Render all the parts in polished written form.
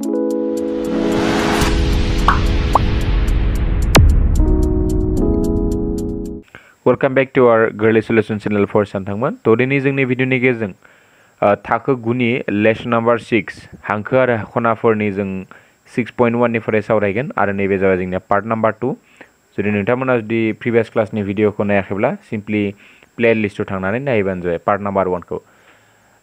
Welcome back to our Gwrlwi Solution channel for Santangman. Todayनि जोंनि भिडिअनि गेजेरजों थाखो 9 नि लेसन नम्बर 6 हांखो आरो खनाफोरनि जों 6.1 निफ्राय सावरायगोन आरो नैबे जाबाय जोंनिया पार्ट नम्बर 2 जुदि नोंथांमोना जुदि प्रिभियास क्लासनि भिडिअखौ नायाखैब्ला सिम्पली प्लेलिस्टआव थांनानै नायबानो जाबाय पार्ट नम्बर 1 खौ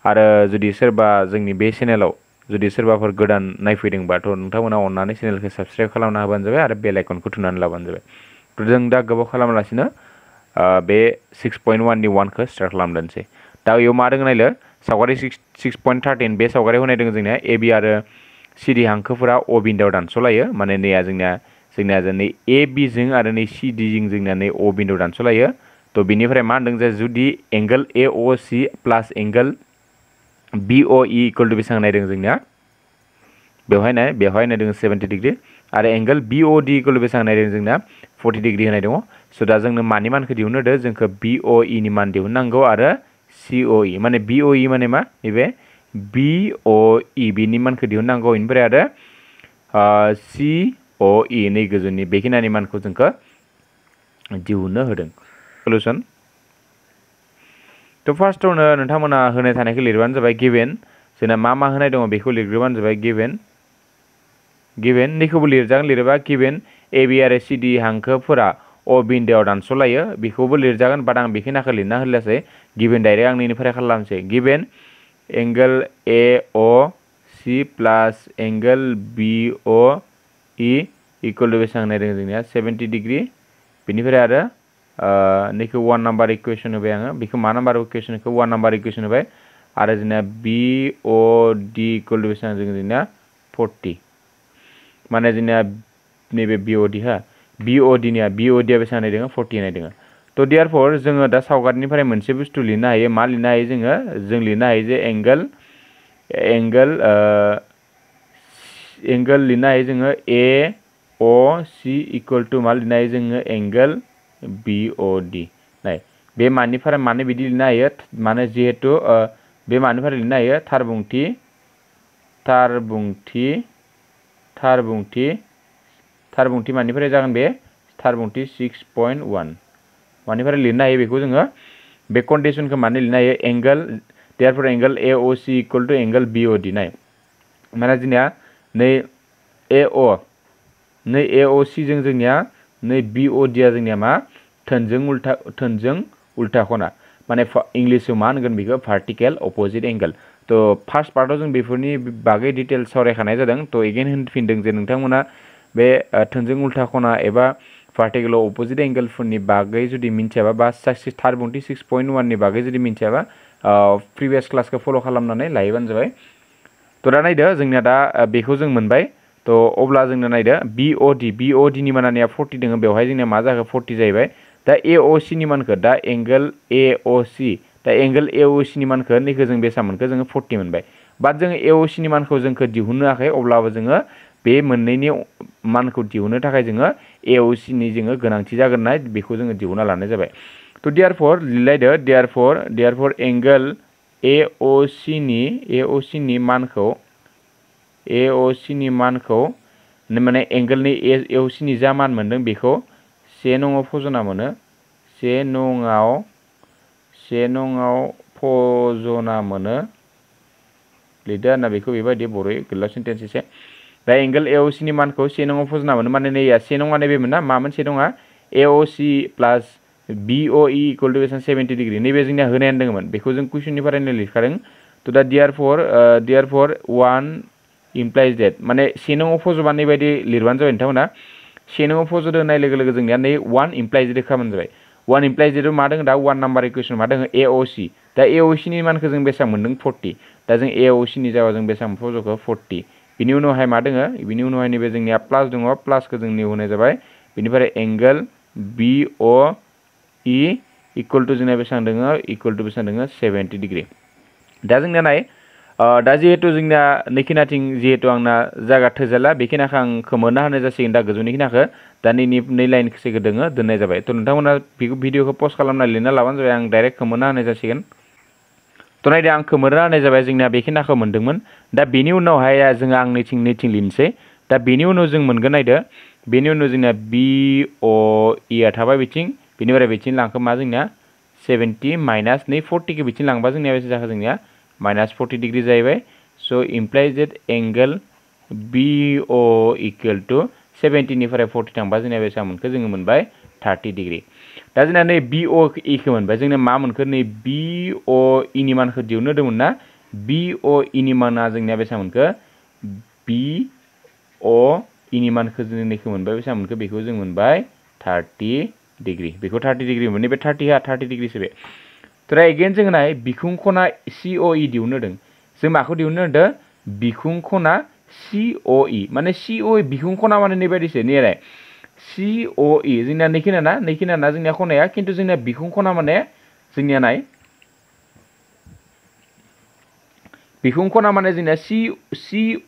आरो जुदि सोरबा जोंनि बे चेनेलाव जुदि सोरबाफोर गोदान नायफैदोंबाथ' नोंथांमोना अननानै चेनेलखौ साबस्क्राइब खालामना होबानो जाबाय आरो बेल आइकनखौ थुनानै लाबानो जाबाय जों दा गोबाव खालामालासिनो बे 6.1 नि 1 खौ स्टार्ट खालामदोंसै दा बेयाव मा दङ नायलो सावगारि 6.13 बे सावगारियाव होनाय दङ जोंनिया ए बी आरो सी डी हांखोफोरा अ बिन्दोआव दानस'लायो माने नैया जोंनिया नै ए बी जों आरो नै सी डी जों जोंनिया नै अ बिन्दोआव दानस'लायो थ' बिनिफ्राय मा होनदों जे जुदि angle A O C plus angle B O E equal to बेसेबां नायदों जोंनिया बेवहाय नायदों 70 डिग्री आरो angle B O D equal to बेसेबां नायदों जोंना 40 डिग्री होनाय दङ स' दा जोंनो मानि मानखौ दिहुननो होदो जोंखौ बी अ ई नि मान दिहुननांगौ आरो सी अ ई माने बी अ ई माने मा नैबे बी अ ई बिनि मानखौ दिहुननांगौ बेनिफ्राय आरो सी अ ई नै गोजौनि बेखिनिनि मानखौ जोंखौ दिहुननो होदों सलुसन थ' फार्स्टआवनो नोंथांमोना होनाय थानायखौ लिरबानो जाबाय गिभेन जोंना मा होनाय दङ बेखौ लिरग्रोबानो जाबाय गिभेन नैखौबो लिरजागोन लिरोबा गिभेन ए बी आरो सी डी हांखोफोरा अ बिन्दोआव दानस'लायो बेखौबो लिरजागोन बाट आं बेखिनिखौ लिरना होलासै गिभेन डाइरेक्ट आं नैनिफ्राय खालामसै given angle A O C plus angle B O E equal to बेसेबां नायदों जोंनिया 70 डिग्री बेनिफ्राय आरो नैखौ 1 नाम्बार इकुवेसन होबाय आङो बेखौ मा नाम्बार इकुवेसनखौ 1 नाम्बार इकुवेसन होबाय आरो जोंना B O D equal to बेसेबां जोंनिया 40 माने जोंनिया नैबे बी अ डी बी अ डी निया बेसेबां नायदों 40 नायदों थ' देयारफर जोङो दा सावगारिनिफ्राय मोनसे बुस्थु लिरनो हायो मा लिरनो हायो जों लिरनो हायो जे एंगल लिरनो हायो जोङो ए अ सी इक्वल टु मा लिरनो हायो जोङो एंगल बी अ डी नाय बे मानिफ्राय माने बिदि लिरनो हायो माने जिहेतु बे मानिफ्राय लिरनो हायो थारबुंथि मानिफ्राय जागोन बे थारबुंथि 6.1 मानिफ्राय लिरनो हायो बेखौ जोङो बे कन्डिशनखौ माने लिरनो हायो angle therefore angle A O C equal to angle B O D नाय माने जोंनिया नै ए अ सी जों जोंनिया नै बी अ डी आ जोंनिया मा थोंजों उल्था खना माने इंलिशआव मा होनगोन बेखौ भार्टिकेल अपोजिट एंगल थ' फार्स्ट पार्टआव जों बेफोरनि बागै डिटेल सावरायखानाय जादों थ' एगेन होनफिनदों जे नोंथांमोना बे थोंजों उल्था खना एबा भार्टिकेल अपोजिट एंगलफोरनि बागै जुदि मिन्थियाबा बा थारबुंथि 6.1 नि बागै जुदि मिन्थियाबा प्रिभियास क्लासखौ फल' खालामनानै लायोबानो जाबाय थ' दा नायदो जोंनिया दा बेखौ जों मोनबाय थ' अब्ला जोंनो नायदो बी अ डी नि मानानिया 40 दङ बेवहाय जोंनिया मा जाखो 40 जाहैबाय दा ए अ सी नि मानखौ दा एंगल ए अ सी दा एंगल ए अ सी नि मानखौ नैखौ जों बेसेबां मोनखो जोङो 40 मोनबाय बाट जोङो ए अ सी नि मानखौ जोंखौ दिहुननो हायाखै अब्लाबो जोङो बे मोननैनि मानखौ दिहुननो थाखाय जोङो ए अ सी नि जोङो गोनांथि जागोननाय बेखौ जोङो दिहुनना लानाय जाबाय थ' लिरलायदो देयारफर एंगल ए अ सी नि मानखौ माने एंगलनि ए अ सी नि जा मान मोनदों बेखौ 1 नङाव फजना मोनो 1 नङाव फजना मोनो लिरदो आरोना बेखौ बेबायदि बर'यै गोलाव सेन्टेन्स एसे दा एंगल ए अ सी नि मानखौ 1 नङाव फजना मोनो माने नैया 1 नङा नैबे मोना मामोन 1 नङा A O C plus B O E equal to 70 degree नैबे जोंनिया होनायानो दङमोन बेखौ जों कुइसननिफ्रायनो लिरखादों थ' दा देयारफर 1 इमप्लाइज डेट माने 1 नङाव फज'बा नैबायदि लिरबानो जाबाय नोंथांमोना 1 नङाव फज'दो होननाय लोगो लोगो जोंनिया नै 1 इमप्लाइज डेट खालामबानो जाबाय 1 इमप्लाइज डेटआव मा दङ दा 1 नाम्बार इकुवेसन मा दङ ए अ सी दा ए अ सी नि मानखौ जों बेसेबां मोनदों 40 दा जों ए अ सी नि जायगायाव जों बेसेबां फज'खो 40 बिनि उनावहाय मा दङ बिनि उनावहाय नैबे जोंनिया प्लास दङ प्लासखौ जोंनि होनाय जाबाय बिनिफ्राय angle B O E equal to जोंनिया बेसेबां दङ 70 डिग्री दा जोंनिया नाय दा जिहेतु जोंनिया नैखिनाथिं जिहेतु आंना जायगा थोजाला बेखिनिखौ आं खोमोरना होनाय जासिगोन दा गोजौनि खिनाखौ दा नै लाइनखौ दोङो दोननाय जाबाय थ' नोंथांमोना भिडिअखौ पस्ट खालामना लिरना लाबानो जाबाय आं डाइरेक्ट खोमोरना होनाय जासिगोन तो नायदो आं खोमोरना होनाय जाबाय जोंना बेखिनिखौ मोनदोंमोन दा बेनि उनावहाय जों आं नैथिं लिरनोसै दा बेनि उनाव जों मोनगोन नायदो बेनि उनाव जोंना बि अ इ आ थाबाय बिथिं बेनिफ्राय बिथिं लांखो मा जोंना 70 माइनास नै 40 के बिथिं लांबा जोंनिया बेसे जाखो जोंनिया माइनास 40 डिग्री जाहैबाय so implies that angle B O equal to 70 निफ्राय 40 थांबा जोंनिया बेसेबां मोनखो जोङो मोनबाय 30 डिग्री दा जोंना नै बि अ इ खौ मोनबाय जोंना मा मोनखो नै बि अ इ नि मानखौ दिहुननो होदोंमोन ना बि अ इ नि माना जोंनिया बेसेबां मोनखो बि अ इ नि मानखौ जों नैखौ मोनबाय बेसेबां मोनखो बेखौ जों मोनबाय 30 डिग्री बेखौ 30 डिग्री मोनबाय नैबे 30 डिग्रीसो बे थ' एगेन जोङो नाय बिखुं खना सि अ इ दिहुननो होदों जों माखौ दिहुननो होदों बिखुं खना सि अ इ माने सि अ इ बिखुं खना माने नैबायदिसो नेराय सि अ इ जोंना नैखिना ना जोंनिया खनाया खिन्थु जोंनिया बिखुं खना माने जोंनिया नाय बिखुं खना माने जोंना सि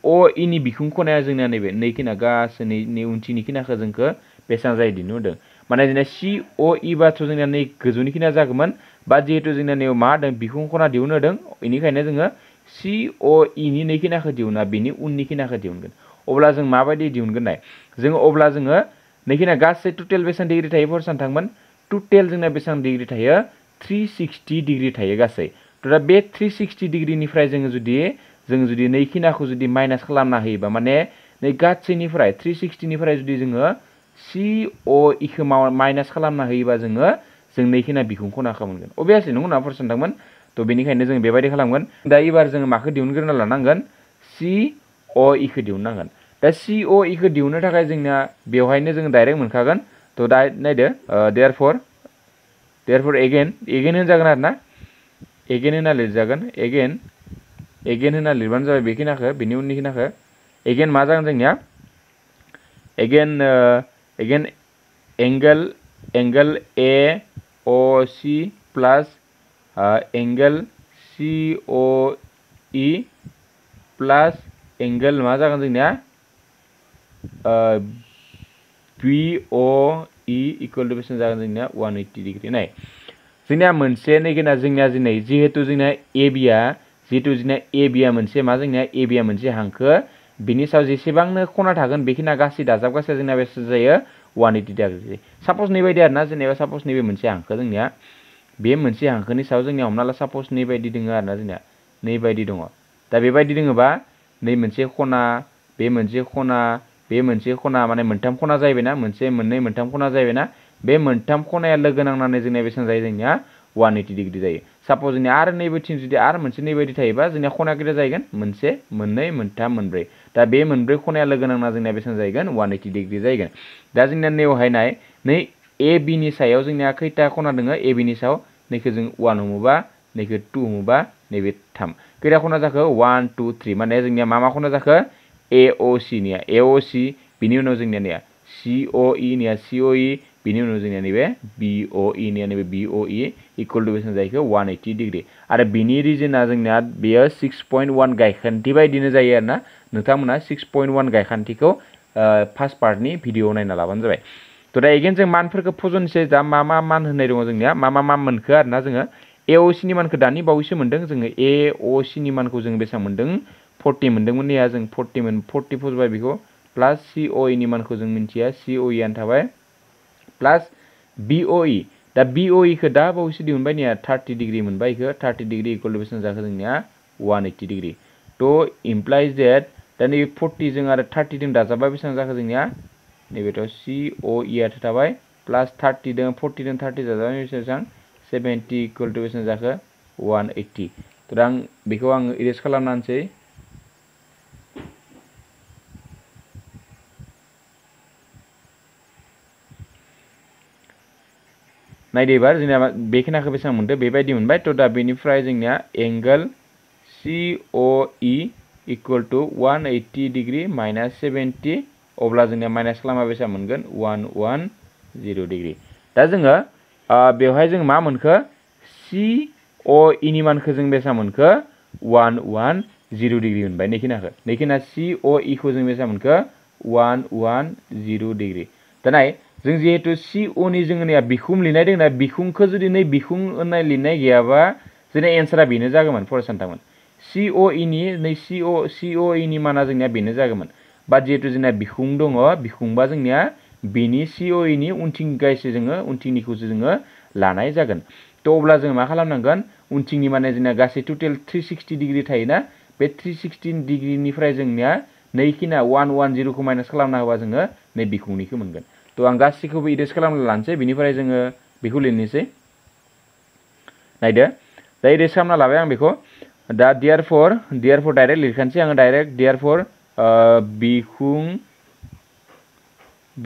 अ इ नि बिखुं खनाया जोंना नैबे नैखिना गासै नै उनथिनि खिनाखौ जोंखौ बेसेबां जायो दिहुननो होदों माने जोंना सि अ इ बाथ' जोंना नै गोजौनि खिना जागौमोन बा जिहेतु जोंना नैयाव मा होदों बिखुं खना दिहुननो होदों बेनिखायनो जोङो सि अ इ नि नै खिनाखौ दिहुना बेनि उननि खिनाखौ दिहुनगोन अब्ला जों माबायदि दिहुनगोन नाय जोङो अब्ला जोङो नैखिना गासै टटेल बेसेबां डिग्री थायो फरसान थांमोन टटेल जोंना बेसेबां डिग्री थायो 360 डिग्री थायो गासै दा बे 360 डिग्रीनिफ्राय जोङो जुदि नैखिनाखौ जुदि माइनास खालामना होयोबा माने नै गासैनिफ्राय 360 निफ्राय जुदि जोङो सि अ इ खौ माइनास खालामना होयोबा जों नैखिना बिखुं खनाखौ मोनगोन अभियासलि नंगौ ना फरसान थांमोन थ' बेनिखायनो जों बेबायदि खालामगोन दा एबार जोङो माखौ दिहुनग्रोना लानांगोन सि अ इ खौ दिहुननांगोन दा सि अ इ खौ दिहुननो थाखाय जोंना बेवहायनो जोङो डाइरेक्ट मोनखागोन थ' दा नायदो देयारफर एगेन होनजागोन आरो ना एगेन होनना लिरजागोन एगेन होनना लिरबानो जाबाय बेखिनाखौ बेनि उननि खिनाखौ एगेन मा जागोन जोंनिया again angle A O C plus angle C O E plus angle मा जागोन जोंनिया B O E equal to बेसेबां जागोन जोंनिया 180 डिग्री नाय जोंनिया मोनसे नैखिना जोंनिया दिनै जिहेतु जोंना ए बिया मोनसे मा जोंनिया ए बिया मोनसे हांखो बिनि सायाव जेसेबांनो खना थागोन बेखिना गासै दाजाबगासै जोंना बेसे जायो 180 डिग्री सापस नैबायदि आरोना जेनेबा सापस नैबे मोनसे हांखो जोंनिया बे मोनसे हांखोनि सायाव जोंनिया हमना ला सापस नैबायदि दङ आरोना जोंनिया नैबायदि दङ दा बेबायदि दङबा नै मोनसे खना बे मोनसे खना बे मोनसे खना माने मोनथाम खना जाहैबायना मोनसे मोननै मोनथाम खना जाहैबायना बे मोनथाम खनाया लोगो नांनानै जोंनिया बेसेबां जायो जोंनिया 180 डिग्री जायो सापस जोंनिया आरो नैबेथिं जुदि आरो मोनसे नैबायदि थायोबा जोंनिया खनाया खैथा जाहैगोन मोनसे मोननै मोनथाम मोनब्रै दा बे मोनब्रै खनाया लोगो नांना जोंनिया बेसेबां जाहैगोन 180 डिग्री जाहैगोन दा जोंनिया नैयावहाय नाय नै ए बि नि सायाव जोंनिया खैथा खना दङ ए बि नि सायाव नैखौ जों 1 हमोबा नैखौ 2 हमोबा नैबे 3 खैथा खना जाखो 1 2 3 माने जोंनिया मा खना जाखो ए अ सि निया ए अ सि बिनि उनाव जोंनिया नैया सि अ इ निया सि अ इ बिनि उनाव जोंनिया नैबे बि अ इ निया नैबे बि अ इ इक्वल टू बेसेबां जाहैखो 180 डिग्री आरो बिनि रिजोना जोंनिया बेयो 6.1 गायखान्थि बायदिनो जायो आरोना नोंथांमोना 6.1 गायखान्थिखौ फार्स्ट पार्टनि भिडिअ नायना लाबानो जाबाय थ' दा एगेन जों मानफोरखौ फजननोसै दा मा मान होननाय दङ जोंनिया मा मोनखो आरोना जोङो ए अ सि नि मानखौ दानि बावैसो मोनदों जोङो ए अ सि नि मानखौ जों बेसेबां मोनदों 40 मोनदोंमोन नैया जों 40 फजबाय बेखौ प्लास सि अ इ नि मानखौ जों मिन्थिया सि अ इ आनो थाबाय प्लास बि अ इ दा बि अ इ खौ दा बावैसो दिहुनबाय नैया 30 डिग्री मोनबाय इखौ 30 डिग्री इक्वल टू बेसेबां जाखो जोंनिया 180 डिग्री थ' इमप्लाइज दैट दा नैबे 40 जों आरो 30 जों दाजाबा बेसेबां जाखो जोंनिया नैबेथ' सि अ इ आथ' थाबाय प्लास 30 जों 40 जों 30 जाजाबाय बेसेबां 70 इक्वल टू बेसेबां जाखो 180 थ' आं बेखौ आङो इरेज खालामना होनोसै नायदो एबार जोंनिया बेखिनाखौ बेसेबां मोनदो बेबायदि मोनबाय थ' दा बेनिफ्राय जोंनिया angle C O E equal to 180 degree minus 70 अब्ला जोंनिया माइनास खालामा बेसेबां मोनगोन 110 डिग्री दा जोङो बेवहाय जों मा मोनखो सि अ इ नि मानखौ जों बेसेबां मोनखो 110 डिग्री मोनबाय नैखिना सि अ इ खौ जों बेसेबां मोनखो 110 डिग्री दा नाय जों जिहेतु सि अ नि जोंनिया बिखुं लिरनाय दङ ना बिखुंखौ जुदि नै बिखुं होननाय लिरनाय गैयाबा जोंना एन्सारा बेनो जागौमोन फरायसा नोंथांमोन COE नि नै COE नि माना जोंनिया बेनो जागौमोन बा जिहेतु जोंना बिखुं दङ बिखुंबा जोंनिया बेनि COE नि उनथिंगायसो जोङो उनथिंनिखौसो जोङो लानाय जागोन थ' अब्ला जों मा खालामनांगोन उनथिंनि माने जोंना गासै टटेल 360 डिग्री थायोना बे 360 डिग्रीनिफ्राय जोंनिया नैखिना 110 खौ माइनास खालामना होबा जोङो नै बिखुंनिखौ मोनगोन थ' आं गासैखौबो इरेज खालामना लानोसै बिनिफ्राय जोङो बेखौ लिरनोसै नायदो दा इरेज खालामना लाबाय आं बेखौ दा therefore डाइरेक्ट लिरखानोसै आङो डाइरेक्ट therefore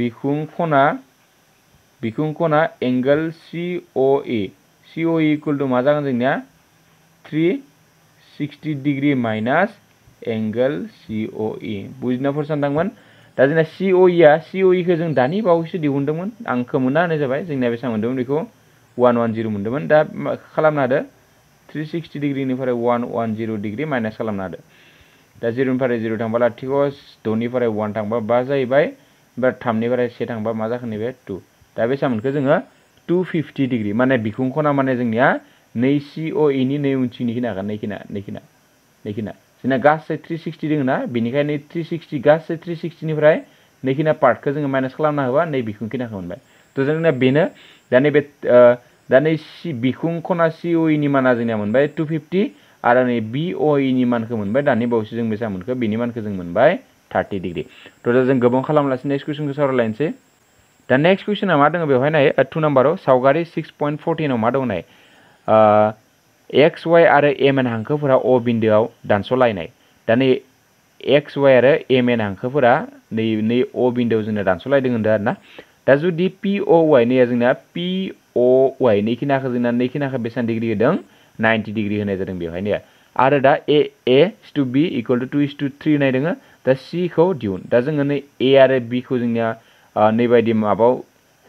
बिखुं खना एंगल COE इक्वल टू मा जागोन जोंनिया 360 डिग्री माइनास एंगल COE बुजिना फरायसानदोंमोन दा जोंना COE खौ जों दानि बावैसो दिहुनदोंमोन आं खोमोना होनाय जाबाय जोंनिया बेसेबां मोन्दोंमोन बेखौ 110 मोन्दोंमोन दा खालामना होदो 360 डिग्रीनिफ्राय 110 डिग्री माइनास खालामना होदो दा 0 निफ्राय 0 थांबा लाथिख' 6 निफ्राय 1 थांबा 5 जाहैबाय ओमफ्राय 3 निफ्राय 1 थांबा मा जाखो नैबे 2 दा बेसेबां मोनखो जोङो 250 डिग्री माने बिखुं खना माने जोंनिया नै COE नि नै उनथिंनिखि नागोन नैखिना जोंना गासै 360 दङ ना बेनिखायनो 360 गासै 360 निफ्राय नैखिना पार्टखौ जोङो माइनास खालामना होबा नै बिखुं खिनाखौ मोनबाय थ' जोंना बेनो दा नैबे दा नै बिखुं खना COE नि माना जोंनिया मोनबाय 250 आरो नै BOE नि मानखौ मोनबाय दानि बावैसो जों बेसेबां मोनखो बेनि मानखौ जों मोनबाय 30 डिग्री थ' दा जों गोबां खालामलासै नेक्स्ट कुइसनखौ सावरायलायनोसै दा नेक्स्ट कुइसना मा दङ बेवहाय नाय 2 नाम्बाराव सावगारि 6.14 आव मा दङ नाय XY आरो MN हांखोफोरा O बिन्दोआव दानस'लायनाय दा नै XY आरो MN हांखोफोरा नै O बिन्दोआव जोंना दानस'लायदों होनदों आरोना दा जुदि POY नैया जोंना POY नैखिनाखौ जोंना नैखिनाखौ बेसेबां डिग्री होदों 90 डिग्री होनाय जादों बेवहाय ने आरो दा A/B इक्वल टू 2:3 नाय दोङो दा C खौ दिहुन दा जोङो नै A आरो B खौ जोंनिया नैबायदि माबाव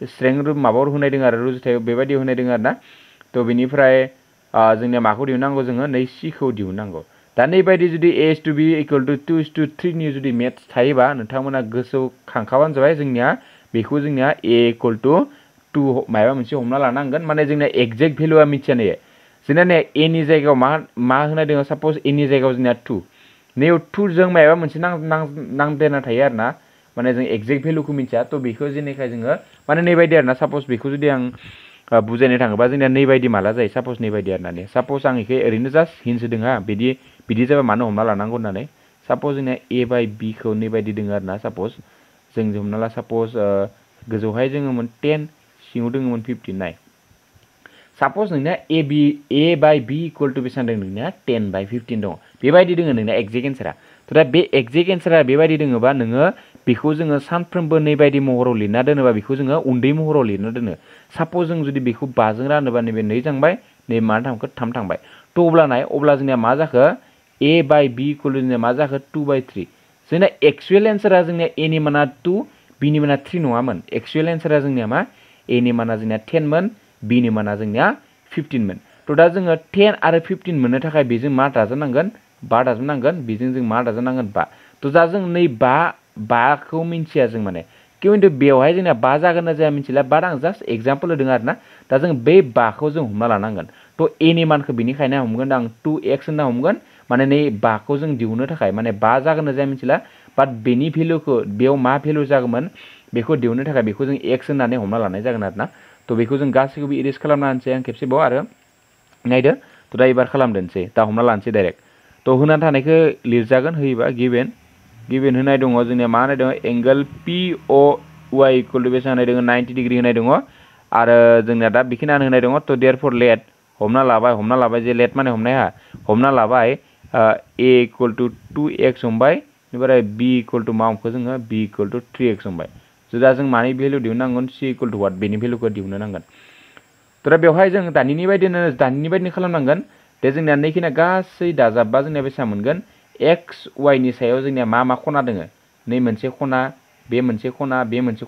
स्ट्रें माबाव होनाय दों आरो रुजुथायाव बेबायदि होनाय दों आरोना थ' बेनिफ्राय जोंनिया माखौ दिहुननांगौ जोङो नै C खौ दिहुननांगौ दा नैबायदि जुदि A/B इक्वल टू 2:3 नि जुदि मेथ्स थायोबा नोंथांमोना गोसोआव खांखाबानो जाबाय जोंनिया बेखौ जोंनिया A इक्वल टू 2 माबा मोनसे हमना लानांगोन माने जोंना एक्जेक्ट भेलुआ मिथिया ने जोंना ने A नि जायगायाव मा होनाय दङ साप'ज A नि जायगायाव जोंनिया 2 नैयाव 2 जों माबा मोनसे नांदेरना थायो आरोना माने जों एक्जेक्ट भेलुखौ मिथिया थ' बेखौ जेनेखाय जोङो माने नैबायदि आरोना साप'ज बेखौ जुदि आं बुजायनो थाङोबा जोंनिया नैबायदि माला जायो साप'ज नैबायदि आरोना ने साप'ज आं इखौ ओरैनो जास्ट हिन्स होदों हा बिदि जाबा मानो हमना लानांगौ होननानै साप'ज जोंनिया A/B खौ नैबायदि दङ आरोना साप'ज जों हमना ला साप'ज गोजौहाय जोङोमोन 10 सिङाव दोङोमोन 15 नाय साप'ज नोंना A/B इक्वल टू बेसेबां दङ नोंनिया 10/15 दङ बेबायदि दोङो नोंना एक्जेक्ट एन्सारा थ' दा बे एक्जेक्ट एन्सारा बेबायदि दोङोबा नोङो बेखौ जोङो सानफ्रोमबो नैबायदि महराव लिरना दोनोबा बेखौ जोङो उन्दै महराव लिरना दोनो साप'ज जों जुदि बेखौ 5 जों रानोबा नैबे 2 थांबाय नै मा थांखो 3 थांबाय थ' अब्ला जोंनिया मा जाखो A/B इक्वल टू जोंनिया मा जाखो 2/3 जोंना एक्चुएल एन्सारा जोंनिया A नि माना 2 B नि माना 3 नङामोन एक्चुएल एन्सारा जोंनिया मा A नि माना जोंनिया 10 मोन B नि माना जोंनिया 15 मोन थ' दा जोङो 10 आरो 15 मोननो थाखाय बेजों मा दाजाबनांगोन 5 दाजाबनांगोन बेजों जों मा दाजाबनांगोन 5 थ' दा जों नै 5 खौ मिन्थिया जों माने खिन्थु बेवहाय जोंना 5 जागोन ना जाया मिथिला बाट आं जास्ट एग्जाम्पल होदों आरोना दा जों बे 5 खौ जों हमना लानांगोन थ' A नि मानखौ बेनिखायनो हमगोन आं 2x होनना हमगोन माने नै 5 खौ जों दिहुननो थाखाय माने 5 जागोन ना जाया मिथिला बाट बेनि भेलुखौ बेयाव मा भेलु जागौमोन बेखौ दिहुननो थाखाय बेखौ जों x होननानै हमना लानाय जागोन आरोना थ' बेखौ जों गासैखौबो इरेज खालामना होनसै आं खेबसेबाव आरो नायदो थ' दा एबार खालामदोनसै दा हमना लानोसै डाइरेक्ट थ' होनानै थानायखौ लिरजागोन होयोबा गिभेन होनाय दङ जोंनिया मा होनाय दङ एंगल POY इक्वल टू बेसेबां होनाय दङ 90 डिग्री होनाय दङ आरो जोंनिया दा बेखिनियानो होनाय दङ थ' देयरफर लेट हमना लाबाय जे लेट माने हमनाया हमना लाबाय A इक्वल टू 2x हमबाय बेनिफ्राय B इक्वल टू मा हमखो जोङो B इक्वल टू 3x हमबाय स' दा जों मानि भेलु दिहुननांगोन C इक्वल टू वाट बेनि भेलुखौ दिहुननो नांगोन थ' दा बेवहाय जों दानिनि बायदिनो खालामनांगोन दे जोंनिया नैखिना गासै दाजाबबा जोंनिया बेसेबां मोनगोन XY नि सायाव जोंनिया मा खना दोङो नै मोनसे खना बे मोनसे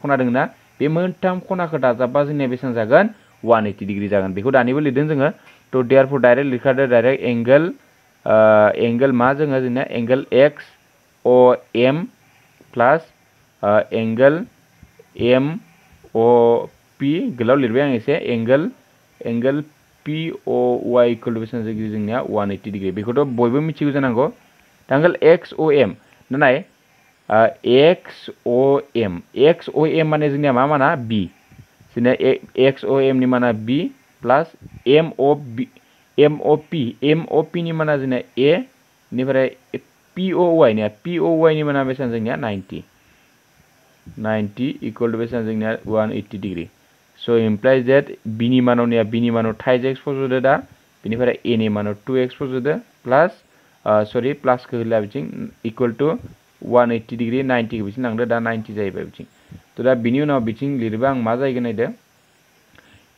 खना दोङो ना बे मोनथाम खनाखौ दाजाबबा जोंनिया बेसेबां जागोन 180 डिग्री जागोन बेखौ दानिबो लिरदों जोङो थ' देयरफर डाइरेक्ट लिरखादो डाइरेक्ट एंगल मा जोङो जोंना एंगल XOM प्लास एंगल MOP गोलाव लिरबाय आं एसे एंगल POY इक्वल टू बेसेबां डिग्री जोंनिया 180 डिग्री बेखौथ' बयबो मिथिगौ जानांगौ दांगोल XOM नाय XOM माने जोंनिया मा माना B जोंनिया XOM नि माना B प्लस MOP नि माना जोंनिया A निफ्राय POY नि माना बेसेबां जोंनिया 90 इक्वल टू बेसेबां जोंनिया 180 degree so implies that B नि मानाव थाइज x फज'दो दा बेनिफ्राय A नि मानाव 2x फज'दो प्लास सरि प्लास खौ होला बिथिं इक्वल टू 180 डिग्री 90 खौ बिथिं लांदो दा 90 जाहैबाय बिथिं तो दा बिनि उनाव बिथिं लिरबा आं मा जायगोन नायदो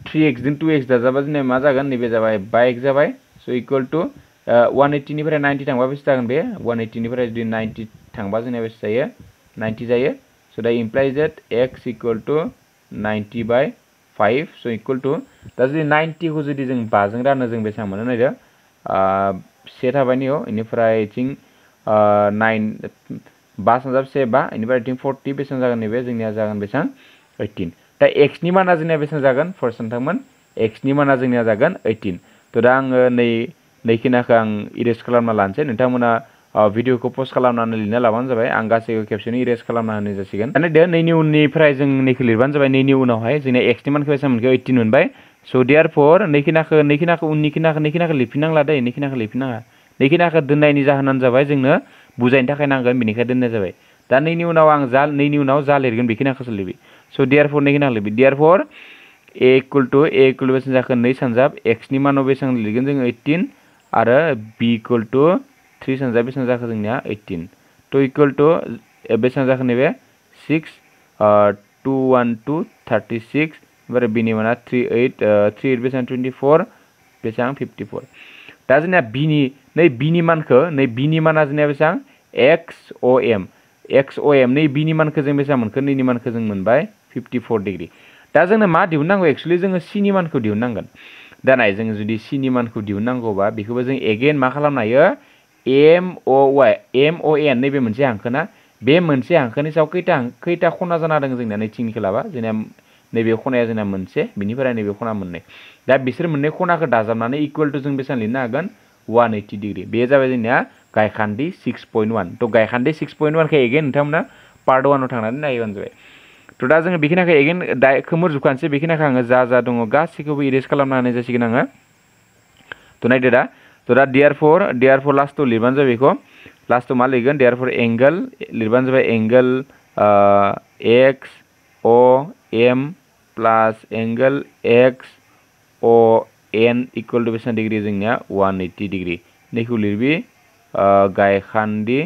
3x जों 2x दाजाबा जोंनिया मा जागोन नैबे जाबाय 5x जाबाय so इक्वल टू 180 निफ्राय 90 थांबा बेसे जागोन बे 180 निफ्राय जुदि 90 थांबा जोंनिया बेसे जायो 90 जायो so that implies that x equal to 90 by 5 so equal to दा जुदि 90 खौ जुदि जों 5 जों रानो जों बेसेबां मोनो नायदो से थाबाय नियो इनिफ्राय इथिं 9 5 संजाब से 5 इनिफ्राय इथिं 40 बेसेबां जागोन नैबे जोंनिया जागोन बेसेबां 18 दा x नि माना जोंनिया बेसेबां जागोन फर्स्ट नोंथांमोन x नि माना जोंनिया जागोन 18 तो दा आङो नै खिनाखौ आं इरेज खालामना लानोसै नोंथांमोना भिडिअखौ पस्ट खालामनानै लिरना लाबानो जाबाय आं गासैबो खेबसेनो इरेज खालामना होनाय जासिगोन दाना दे नैनि उननिफ्राय जों नैखौ लिरबानो जाबाय नैनि उनावहाय जोंनिया x नि मानखौ बेसेबां मोनखो 18 मोनबाय so therefore नैखिनाखौ उननिखिनाखौ लिरफिननांला दै नैखिनाखौ लिरफिननाङा नैखिनाखौ दोननायनि जाहोनानो जाबाय जोंनो बुजायनो थाखाय नांगोन बेनिखाय दोननाय जाबाय दा नैनि उनाव जा लिरगोन बेखिनाखौसो लिरबि so therefore नैखिनाखौ लिरबि therefore a equal to बेसेबां जाखो 2 सानजाब x नि मानाव बेसेबां लिरगोन जोङो 18 आरो b equal to 3 सानजाब बेसेबां जाखो जोंनिया 18 तो इक्वल टू बेसेबां जाखो नैबे 6 2 1 2 36 ओमफ्राय बिनि माना 3 8 बेसेबां 24 बेसेबां 54 दा जोंनिया बिनि माना जोंनिया बेसेबां XOM नै बिनि मानखौ जों बेसेबां मोनखो नैनि मानखौ जों मोनबाय 54 डिग्री दा जोंनो मा दिहुननांगौ एक्चुअली जोङो c नि मानखौ दिहुननांगोन दा नाय जों जुदि c नि मानखौ दिहुननांगौबा बेखौबो जों एगेन मा खालामनो हायो MON नैबे मोनसे हांखोना बे मोनसे हांखोनि सायाव खैथा खना जाना दङ जोंनिया नैथिंनिखौ लाबा जोंनिया नैबे खनाया जोंना मोनसे बिनिफ्राय नैबे खना मोननै दा बिसोर मोननै खनाखौ दाजाबनानै इक्वल टू जों बेसेबां लिरनो हागोन 180 डिग्री बे जाबाय जोंनिया गायखान्थि 6.1 तो गायखान्थि 6.1 खौ एगेन नोंथांमोना पार्ट 1 आव थांनानै नायबानो जाबाय तो दा जोङो बेखिनिखौ एगेन खोमोरजोबखानोसै बेखिनिखौ आङो जा दङ गासैखौबो इरेज खालामना होनाय जासिगोन आङो तो नायदो दा तो दा therefore लास्टआव लिरबानो जाबाय बेखौ लास्टआव मा लिरगोन therefore एंगल लिरबानो जाबाय angle XOM plus angle XON equal to बेसेबां डिग्री जोंनिया 180 डिग्री नैखौ लिरबि गायखान्थि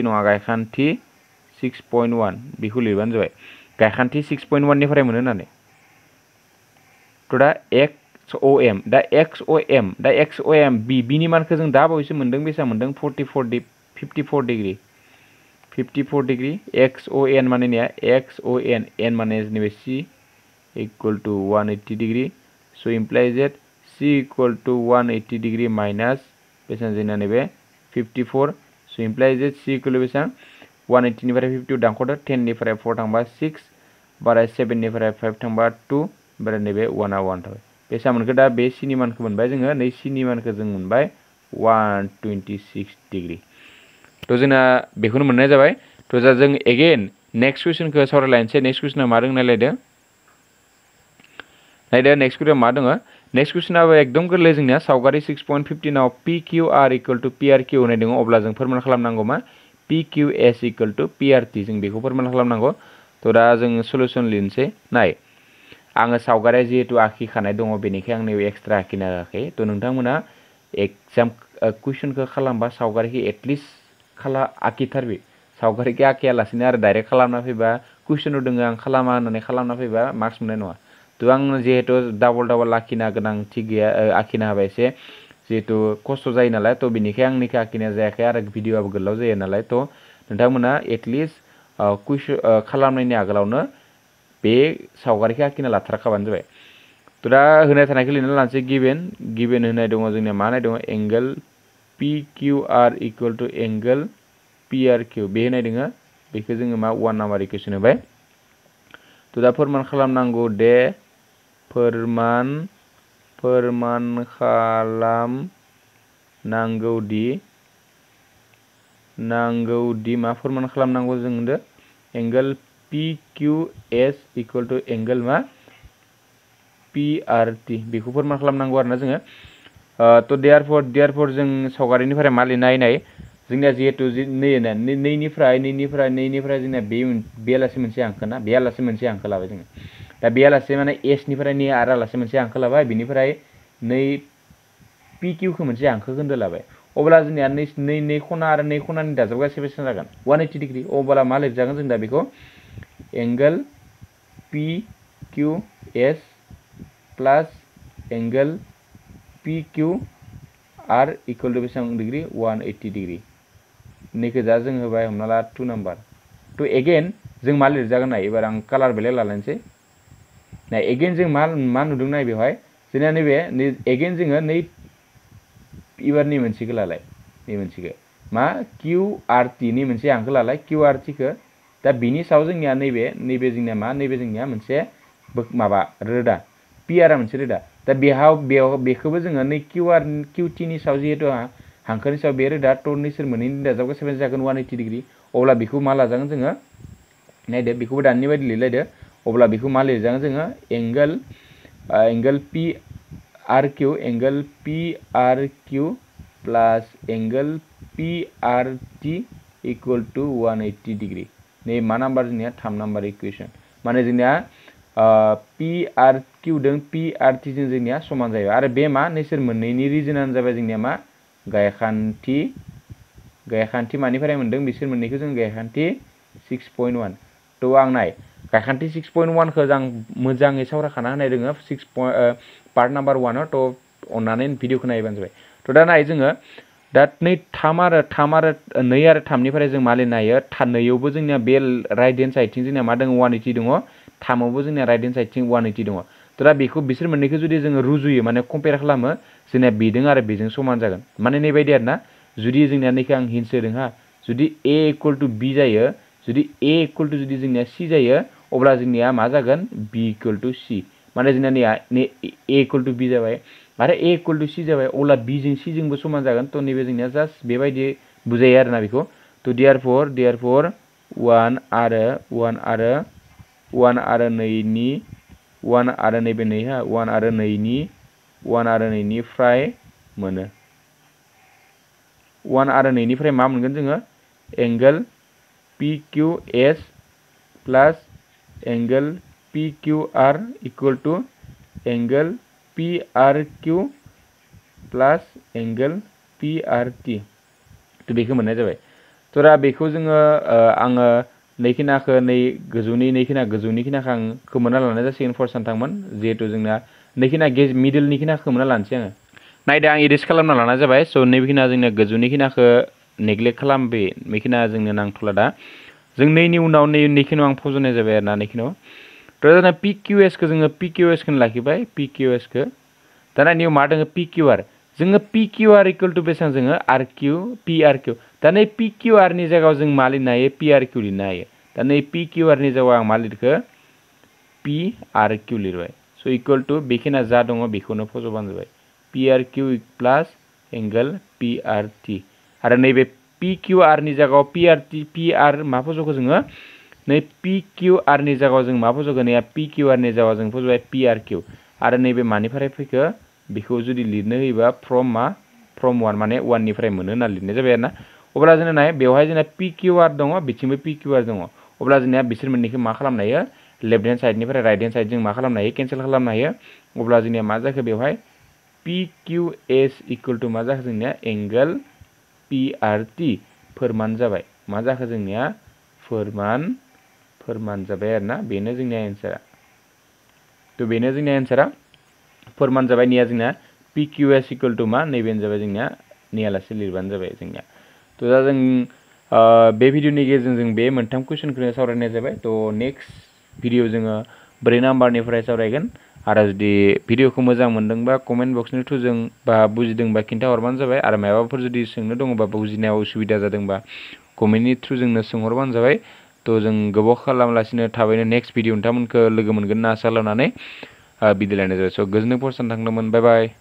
नङा गायखान्थि 6.1 बेखौ लिरबानो जाबाय गायखान्थि 6.1 निफ्राय मोनो होननानै तो दा XOM बिनि मानखौ जों दा बावैसो मोनदों बेसेबां मोनदों 54 डिग्री XON माने निया XON n माने नैबे c equal to 180 degree so implies that c equal to 180 degree minus बेसेबां जोंना नैबे 54 so implies that c equal to बेसेबां 180 निफ्राय 50 दानख'दो 10 निफ्राय 4 थांबा 6 बाराय 7 निफ्राय 5 थांबा 2 ओमफ्राय नैबे 1 आ 1 थाबाय बेसेबां मोनखो दा बे c नि मानखौ मोनबाय जोङो नै c नि मानखौ जों मोनबाय 126 डिग्री तो जोंना बेखौनो मोननाय जाबाय तो दा जों एगेन नेक्स्ट कुइसनखौ सावरायलायनोसै नेक्स्ट कुइसना मा दङ नायलायदो नेक्स्ट कुइसनाव मा दङ नेक्स्ट कुइसनाबो एकदम गोरलै जोंनिया सावगारि 6.15 आव PQR इक्वल टू PRQ होनाय दङ अब्ला जों फोरमान खालामनांगौ मा PQS इक्वल टू PRT जों बेखौ फोरमान खालामनांगौ तो दा जों सल्युसन लिरनोसै नाय आङो सावगारिया जिहेतु आखिखानाय दङ बेनिखाय आं नैबे एक्सट्रा आखिनो हायाखै तो नोंथांमोना एग्जाम कुइसनखौ खालामबा सावगारिखौ एटलिस्ट आखिथारबि सावगारिखौ आखियालासिनो आरो डाइरेक्ट खालामना फैबा कुइसनाव दङ आं खालामा होननानै खालामना फैबा मार्क्स मोननाय नङा तो आं जिहेतु डाबल आखिना गोनांथि गैया आखिनो हाबाय एसे जिहेतु खस्थ' जायो नालाय तो बेनिखाय आंनिखौ आखिनाय जायाखै आरो भिडिअआबो गोलाव जायो नालाय तो नोंथांमोना एटलिस्ट कुइसन खालामनायनि आगोलावनो बे सावगारिखौ आखिना लाथारखाबानो जाबाय तो दा होनाय थानायखौ लिरना लानोसै गिभेन होनाय दङ जोंनिया मा होनाय दङ angle PQR equal to angle PRQ बे होनाय दङ बेखौ जोङो मा 1 नाम्बार इकुवेसन होबाय तो दा फोरमान खालामनांगौ दे फोरमान खालामनांगौदि मा फोरमान खालामनांगौ जोंनो angle PQS equal to angle मा PRT बेखौ फोरमान खालामनांगौ आरोना जोङो तो देयरफोर जों सावगारिनिफ्राय मा लिरनाय जोंनिया जिहेतु नैनिफ्राय जोंना बेयालासे मोनसे हांखो ना बेयालासे मोनसे हांखो लाबाय जोङो दा बेयालासे माने S निफ्राय नै आरालासे मोनसे हांखो लाबाय बिनिफ्राय नै PQ खौ मोनसे हांखो खोन्दो लाबाय अब्ला जोंनिया नै खना आरो नै खनानि दाजाब गासै बेसेबां जागोन 180 डिग्री अब्ला मा लिरजागोन जों दा बेखौ angle PQS plus angle PQR equal to बेसेबां डिग्री 180 डिग्री नैखौ दा जों होबाय हमना ला 2 नम्बर तो एगेन जों मा लिरजागोन नाय एबार आं कालार बेलेग लालायनोसै ना एगेन जों मा नुदों नाय बेवहाय जोंना नैबे एगेन जोङो नै इबारनि मोनसेखौ लालाय नै मोनसेखौ मा QRT नि मोनसे हांखो लालाय QRT खौ दा बिनि सायाव जोंनिया नैबे जोंनिया मा नैबे जोंनिया मोनसे माबा रोदा PR मोनसे रोदा दा बेखौबो जोङो नै QT नि सायाव जिहेतु हांखोनि सायाव बे रोदा तो नैसोर मोननैनि दाजाब गासै बेसेबां जागोन 180 डिग्री अब्ला बेखौ मा लाजागोन जोङो नायदो बेखौबो दानि बायदि लिरलायदो अब्ला बेखौ मा लिरजागोन जोङो angle PRQ plus angle PRT equal to 180 degree नै मा नाम्बार जोंनिया 3 नाम्बार इक्वेशन माने जोंनिया PRQ जों PRT जों जोंनिया समान जायो आरो बे मा नैसोर मोननैनि रिजनानो जाबाय जोंनिया मा गायखान्थि मानिफ्राय मोनदों बिसोर मोननैखौ जों गायखान्थि 6.1 तो आं नाय गायखान्थि 6.1 खौ आं मोजाङै सावरायखाना होनाय दोङो पार्ट नाम्बार 1 आव तो अन्नानै भिडिअखौ नायबानो जाबाय तो दा नाय जोङो दा नै 3 आरो 3 निफ्राय जों मा लिरनो हायो 3आवबो जोंनिया बे राइट हेन्ड साइडथिं जोंनिया मा दङ 180 दङ 3आवबो जोंनिया राइट हेन्ड साइडथिं 180 दङ तो दा बेखौ बिसोर मोननैखौ जुदि जोङो रुजुयो माने कम्पेयार खालामो जोंनिया बेजों आरो बेजों समान जागोन माने नैबायदि आरोना जुदि जोंनिया नैखौ आं हिन्ट्स होदों हा जुदि A इक्वल टू B जायो जुदि A इक्वल टू जुदि जोंनिया C जायो अब्ला जोंनिया मा जागोन B इक्वल टू C माने जोंनिया नै A इक्वल टू B जाबाय आरो A इक्वल टू C जाबाय अब्ला B जों C जोंबो समान जागोन तो नैबे जोंनिया जास्ट बेबायदि बुजायो आरोना बेखौ तो देयरफोर 1 आरो नैबे नै हा 1 आरो 2निफ्राय मोनो 1 आरो 2निफ्राय मा मोनगोन जोङो angle PQS plus angle PQR equal to angle PRQ plus angle PRT तो बेखौ मोननाय जाबाय तो दा बेखौ जोङो आङो नैखिनाखौ नै गोजौनि खिनाखौ आं खोमोना लानाय जासिगोन फर्स्ट सानथांमोन जिहेतु जोंना नैखिना मिडलनि खिनाखौ खोमोना लानोसै आङो नायदो आं इरेज खालामना लानाय जाबाय स' नैबेखिना जोंना गोजौनि खिनाखौ नेग्लेक्ट खालामबे बेखिना जोंनो नांथ'ला दा जों नैनि उनाव नैखिनाव आं फज'नाय जाबाय आरोना नैखिनाव तो जोंना PQS खौ जोङो PQS खौनो लाखिबाय PQS खौ दाना नियाव मा दङ PQR जोङो PQR इक्वल टू बेसेबां जोङो PRQ दा नै PQR नि जायगायाव जों मा लिरनो हायो PRQ लिरनो हायो दा नै PQR नि जायगायाव आं मा लिरखो PRQ लिरबाय स' इक्वल टू बेखिना जा दङ बेखौनो फज'बानो जाबाय PRQ प्लस एंगल PRT आरो नैबे PQR नि जायगायाव PR मा फज'खो जोङो नै PQR नि जायगायाव जों मा फज'गोन या PQR नि जायगायाव जों फज'बाय PRQ आरो नैबे मानिफ्राय फैखो बेखौ जुदि लिरनो होयोबा फ्रम 1 माने 1 निफ्राय मोनो होनना लिरनाय जाबाय आरोना अब्ला जोंना नाय बेवहाय जोंना PQR दङ बिथिंबो PQR दङ अब्ला जोंनिया बिसोर मोननैखौ मा खालामनो हायो लेफ्ट हेन्ड साइडनिफ्राय राइट हेन्ड साइड जों मा खालामनो हायो केन्सेल खालामनो हायो अब्ला जोंनिया मा जाखो बेवहाय PQS इक्वल टू मा जाखो जोंनिया एंगल PRT फोरमान जाबाय मा जाखो जोंनिया फोरमान जाबाय आरोना बेनो जोंनिया एन्सारा तो बेनो जोंनिया एन्सारा फोरमान जाबाय निया जोंना PQS इक्वल टू मा नैबेनो जाबाय जोंनिया नियालासे लिरबानो जाबाय जोंनिया तो दा जों बे भिडिअनि गेजेरजों जों बे मोनथाम कुइसनखौ सावरायनाय जाबाय तो नेक्स्ट भिडिअ जोङो 4 नाम्बारनिफ्राय सावरायगोन आरो जुदि भिडिअखौ मोजां मोनदोंबा कमेन्ट बक्सनि थ्रुजों बा बुजिदोंबा खिन्था हरबानो जाबाय आरो माबाफोर जुदि सोंनो दङबा बुजिनायाव उसुबिदा जादोंबा कमेन्टनि थ्रुजोंनो सोंहरबानो जाबाय तो जों गोबाव खालामालासिनो थाबैनो नेक्स्ट भिडिअ नोंथांमोनखौ लोगो मोनगोन होनना आसा खालामनानै बिदाय लायनाय जाबाय। स' गोजोननाय फरायसानो थांदोंमोन। बाय बाय।